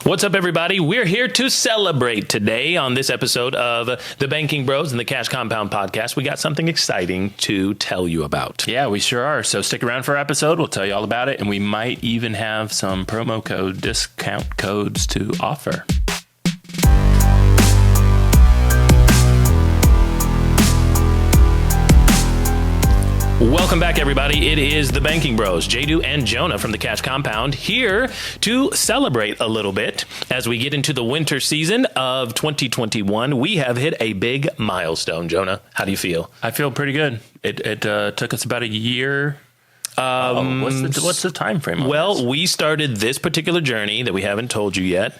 What's up, everybody? We're here to celebrate today on this episode of the Banking Bros and the Cash Compound podcast. We got something exciting to tell you about. Yeah, we sure are. So stick around for our episode. We'll tell you all about it. And we might even have some promo code discount codes to offer. Welcome back, everybody. It is the Banking Bros, Jadu and Jonah from the Cash Compound, here to celebrate a little bit as we get into the winter season of 2021. We have hit a big milestone. Jonah, how do you feel? I feel pretty good. It took us about a year. What's the time frame on this? We started this particular journey that we haven't told you yet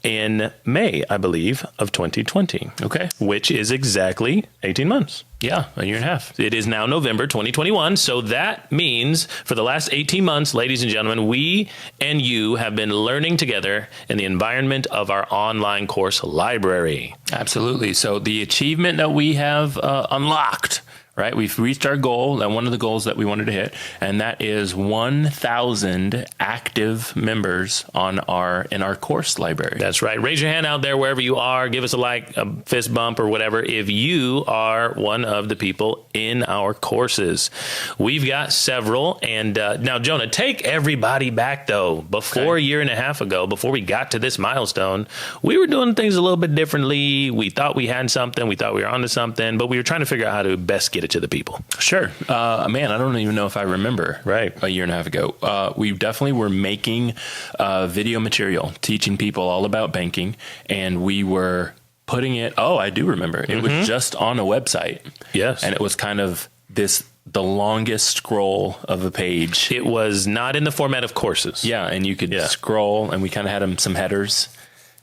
in May, I believe, of 2020. Okay. Which is exactly 18 months. Yeah, a year and a half. It is now November 2021. So that means for the last 18 months, ladies and gentlemen, we and you have been learning together in the environment of our online course library. Absolutely. So the achievement that we have unlocked, right? We've reached our goal, and one of the goals that we wanted to hit, and that is 1,000 active members in our course library. That's right. Raise your hand out there wherever you are. Give us a like, a fist bump, or whatever if you are one of the people in our courses. We've got several, and now, Jonah, take everybody back, though. Before a year and a half ago, before we got to this milestone, we were doing things a little bit differently. We thought we had something. We thought we were onto something, but we were trying to figure out how to best get it to the people. Sure. Man, I don't even know if I remember. Right. A year and a half ago. We definitely were making video material, teaching people all about banking, and we were putting it, I do remember. It was just on a website. Yes. And it was kind of the longest scroll of a page. It was not in the format of courses. Yeah, and you could scroll, and we kind of had some headers.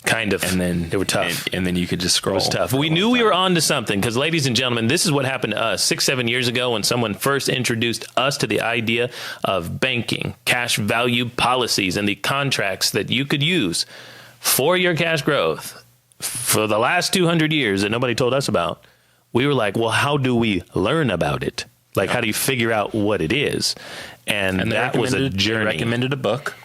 Kind of. And then they were tough. And then you could just scroll. It was tough. We knew we were on to something because, ladies and gentlemen, this is what happened to us 6-7 years ago when someone first introduced us to the idea of banking, cash value policies, and the contracts that you could use for your cash growth for the last 200 years that nobody told us about. We were like, well, how do we learn about it? Like, how do you figure out what it is? And that was a journey. They recommended a book.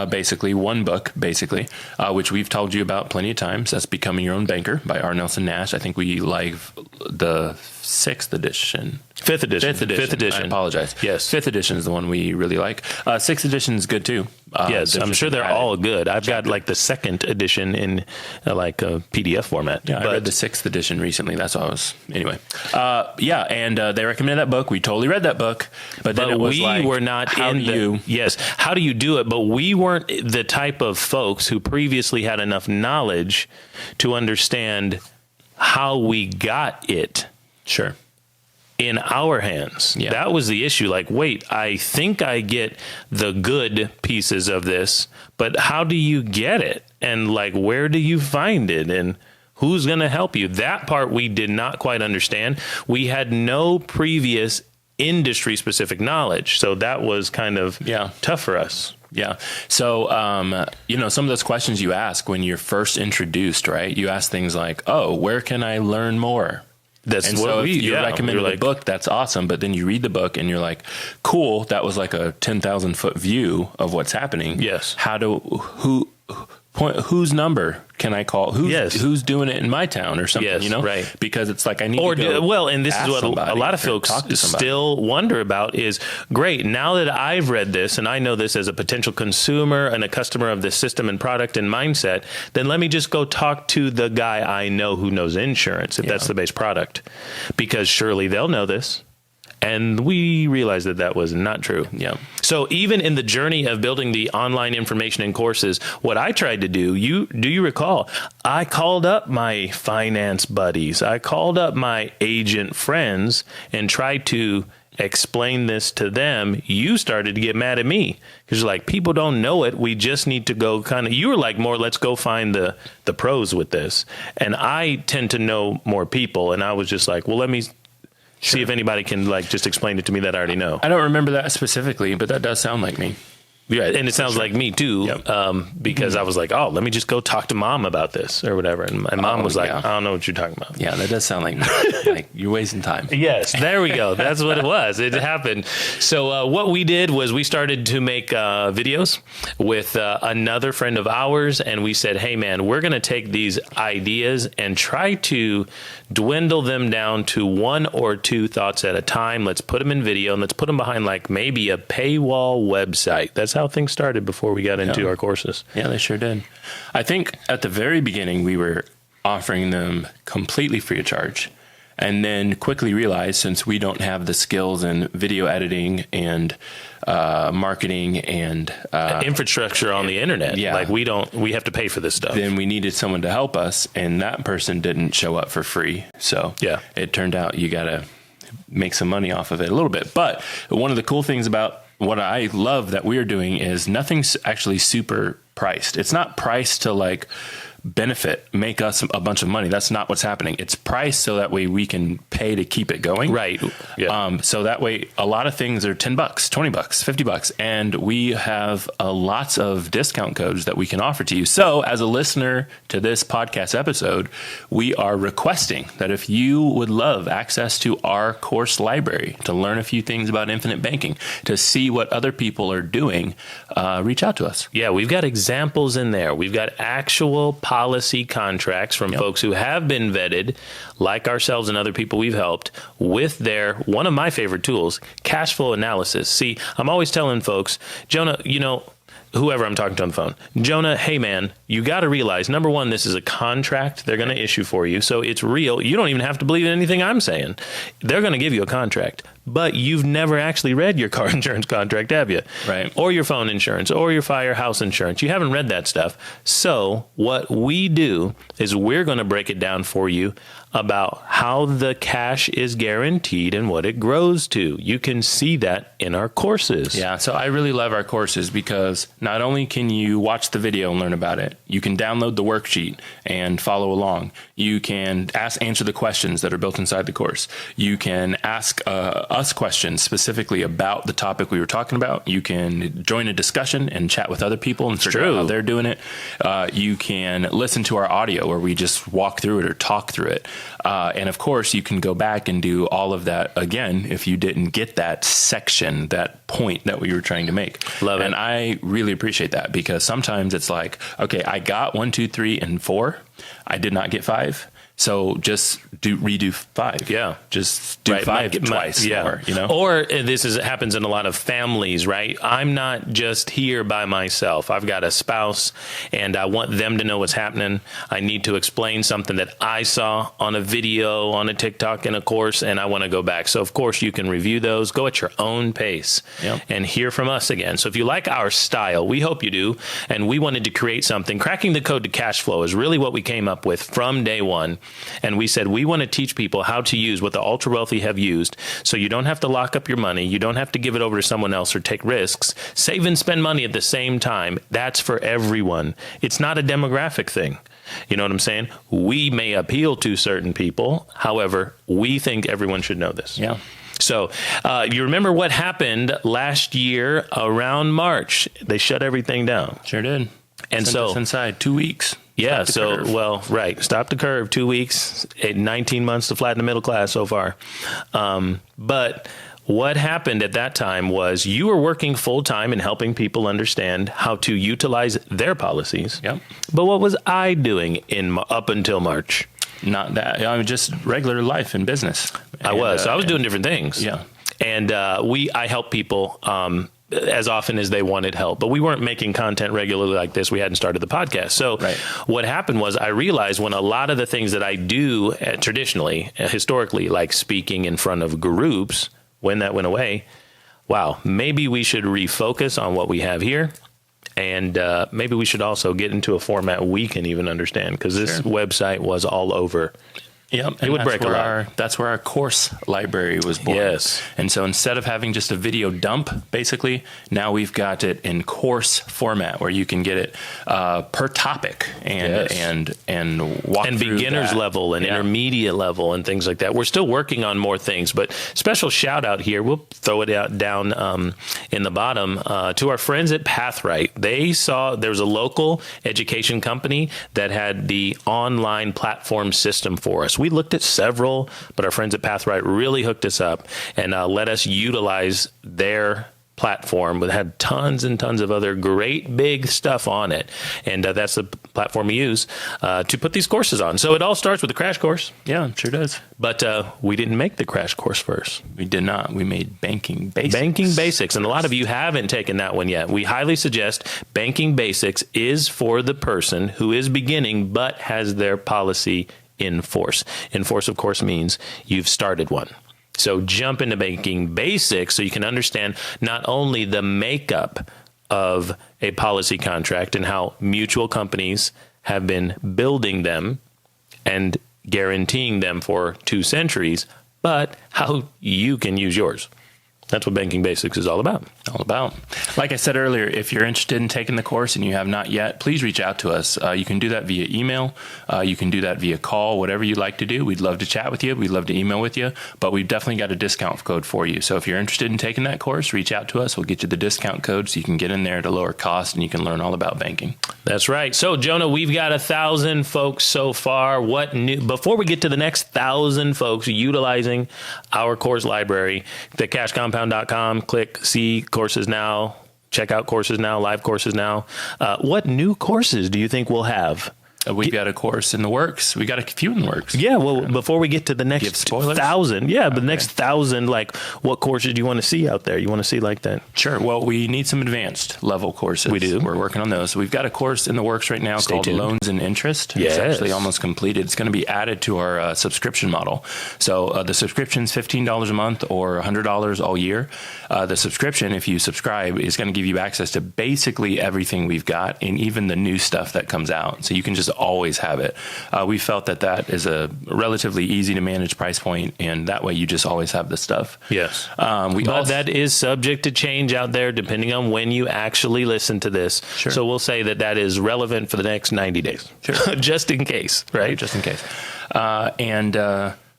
Basically, one book, which we've told you about plenty of times. That's Becoming Your Own Banker by R. Nelson Nash. I think we live the 6th edition. Fifth edition. I apologize. Yes. 5th edition is the one we really like. 6th edition is good too. Yes, I'm sure they're all good. I've got like the 2nd edition in like a PDF format. Yeah, I read the 6th edition recently. That's all I was. Anyway. And they recommended that book. We totally read that book. But then it was we were not how do you do it? But we weren't the type of folks who previously had enough knowledge to understand how we got it. Sure. In our hands. Yeah. That was the issue. Like, wait, I think I get the good pieces of this, but how do you get it? And like, where do you find it? And who's going to help you? That part we did not quite understand. We had no previous industry specific knowledge. So that was kind of tough for us. Yeah. So, some of those questions you ask when you're first introduced, right? You ask things like, where can I learn more? That's what you recommended a book. That's awesome. But then you read the book and you're like, cool. That was like a 10,000 foot view of what's happening. Yes. Whose number can I call? Who's doing it in my town or something? Yes, right. Because it's like I need to go. And this is what a lot of folks still wonder about is, great, now that I've read this and I know this as a potential consumer and a customer of this system and product and mindset, then let me just go talk to the guy I know who knows insurance, if that's the base product, because surely they'll know this. And we realized that was not true. Yeah. So even in the journey of building the online information and courses, what I tried to do, do you recall? I called up my finance buddies. I called up my agent friends and tried to explain this to them. You started to get mad at me because you're like, people don't know it. We just need to go you were like more, let's go find the pros with this. And I tend to know more people. And I was just like, well, let me see if anybody can just explain it to me that I already know. I don't remember that specifically, but that does sound like me. Yeah, and it sounds like me too, because I was like, oh, let me just go talk to mom about this or whatever. And my mom was like, I don't know what you're talking about. Yeah, that does sound like you're wasting time. Yes, there we go. That's what it was. It happened. So what we did was we started to make videos with another friend of ours, and we said, hey, man, we're going to take these ideas and try to dwindle them down to 1 or 2 thoughts at a time. Let's put them in video, and let's put them behind like maybe a paywall website. That's how things started before we got into our courses. Yeah, they sure did. I think at the very beginning, we were offering them completely free of charge, and then quickly realized, since we don't have the skills in video editing and marketing and infrastructure on the internet, like we have to pay for this stuff. Then we needed someone to help us, and that person didn't show up for free. So it turned out you got to make some money off of it a little bit. But one of the cool things about what I love that we're doing is nothing's actually super priced. It's not priced to like make us a bunch of money. That's not what's happening. It's priced so that way we can pay to keep it going. Right. Yeah. So that way a lot of things are $10, $20, $50, and we have lots of discount codes that we can offer to you. So as a listener to this podcast episode, we are requesting that if you would love access to our course library to learn a few things about infinite banking, to see what other people are doing, reach out to us. Yeah, we've got examples in there. We've got actual policy contracts from folks who have been vetted, like ourselves and other people we've helped, with their, one of my favorite tools, cash flow analysis. See, I'm always telling folks, Jonah, whoever I'm talking to on the phone, Jonah, hey man, you got to realize, number one, this is a contract they're going to issue for you. So it's real. You don't even have to believe in anything I'm saying. They're going to give you a contract, but you've never actually read your car insurance contract, have you? Right. Or your phone insurance or your firehouse insurance. You haven't read that stuff. So what we do is we're going to break it down for you about how the cash is guaranteed and what it grows to. You can see that in our courses. Yeah, so I really love our courses because not only can you watch the video and learn about it, you can download the worksheet and follow along. You can answer the questions that are built inside the course. You can ask us questions specifically about the topic we were talking about. You can join a discussion and chat with other people and figure out how they're doing it. You can listen to our audio where we just walk through it or talk through it. And of course, you can go back and do all of that again if you didn't get that section, that point that we were trying to make. Love it. And I really appreciate that because sometimes it's like, okay, I got 1, 2, 3, and 4. I did not get 5. So just redo 5. Yeah. Just do 5 twice more, Or happens in a lot of families, right? I'm not just here by myself. I've got a spouse and I want them to know what's happening. I need to explain something that I saw on a video, on a TikTok, in a course, and I want to go back. So of course you can review those, go at your own pace and hear from us again. So if you like our style, we hope you do. And we wanted to create something. Cracking the code to cash flow is really what we came up with from day one. And we said, we want to teach people how to use what the ultra wealthy have used. So you don't have to lock up your money. You don't have to give it over to someone else or take risks. Save and spend money at the same time. That's for everyone. It's not a demographic thing. You know what I'm saying? We may appeal to certain people. However, we think everyone should know this. Yeah. So you remember what happened last year around March? They shut everything down. Sure did. And Sent us inside 2 weeks. Yeah. Stop the curve. 2 weeks, 19 months to flatten the middle class so far. But what happened at that time was you were working full time and helping people understand how to utilize their policies. Yep. But what was I doing up until March? Not that. I mean, just regular life in business. I was doing different things. Yeah. And I help people as often as they wanted help, but we weren't making content regularly like this. We hadn't started the podcast. So what happened was I realized when a lot of the things that I do traditionally, historically, like speaking in front of groups, when that went away, wow, maybe we should refocus on what we have here. And maybe we should also get into a format we can even understand, because this website was all over. Yep. It would break a lot. That's where our course library was born. Yes. And so instead of having just a video dump, basically, now we've got it in course format where you can get it per topic. and walk and through beginners that. level and intermediate level and things like that. We're still working on more things, but special shout out here. We'll throw it out down in the bottom to our friends at Pathright. They saw there was a local education company that had the online platform system for us. We looked at several, but our friends at Pathright really hooked us up and let us utilize their platform that had tons and tons of other great big stuff on it. And that's the platform we use to put these courses on. So it all starts with the crash course. Yeah, it sure does. But we didn't make the crash course first. We did not. We made Banking Basics. Banking Basics. And a lot of you haven't taken that one yet. We highly suggest Banking Basics is for the person who is beginning but has their policy in force. In force, of course, means you've started one. So jump into Banking Basics so you can understand not only the makeup of a policy contract and how mutual companies have been building them and guaranteeing them for 2 centuries, but how you can use yours. That's what Banking Basics is all about. Like I said earlier, if you're interested in taking the course and you have not yet, please reach out to us. You can do that via email. You can do that via call, whatever you'd like to do. We'd love to chat with you. We'd love to email with you, but we've definitely got a discount code for you. So if you're interested in taking that course, reach out to us. We'll get you the discount code so you can get in there at a lower cost and you can learn all about banking. That's right. So Jonah, we've got 1,000 folks so far. What new, before we get to the next 1,000 folks utilizing our course library, the cashcompound.com, click see courses now, check out courses now, live courses now. What new courses do you think we'll have? We've got a course in the works. We got a few in the works. Yeah, well, before we get to the next 1,000, the next 1,000, like, what courses do you want to see out there? You want to see like that? Sure. Well, we need some advanced level courses. We do. We're working on those. So we've got a course in the works right now called Loans and Interest. Yes. It's actually almost completed. It's going to be added to our subscription model. So the subscription is $15 a month or $100 all year. The subscription, if you subscribe, is going to give you access to basically everything we've got and even the new stuff that comes out. So you can just always have it. We felt that is a relatively easy to manage price point, and that way you just always have the stuff. Yes. But that is subject to change out there depending on when you actually listen to this. Sure. So we'll say that is relevant for the next 90 days. Sure. Just in case, right? Just in case.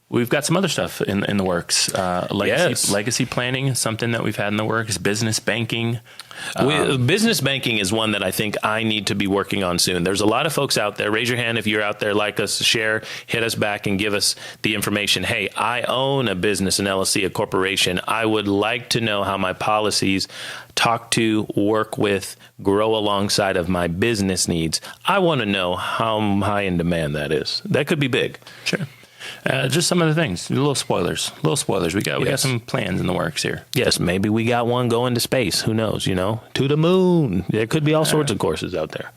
We've got some other stuff in the works. Legacy planning is something that we've had in the works. Business banking. Business banking is one that I think I need to be working on soon. There's a lot of folks out there. Raise your hand if you're out there, like us, share, hit us back and give us the information. Hey, I own a business, an LLC, a corporation. I would like to know how my policies talk to, work with, grow alongside of my business needs. I want to know how high in demand that is. That could be big. Sure. Just some of the things, little spoilers. We got some plans in the works here. Yes, maybe we got one going to space. Who knows? To the moon. There could be all sorts of courses out there.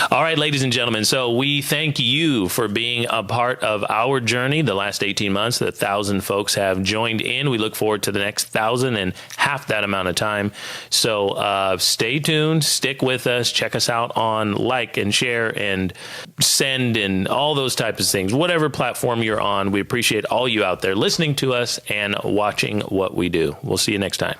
All right, ladies and gentlemen. So we thank you for being a part of our journey. The last 18 months, 1,000 folks have joined in. We look forward to the next 1,000 in half that amount of time. So stay tuned, stick with us, check us out on like and share and send and all those types of things. Whatever platform you're on, we appreciate all you out there listening to us and watching what we do. We'll see you next time.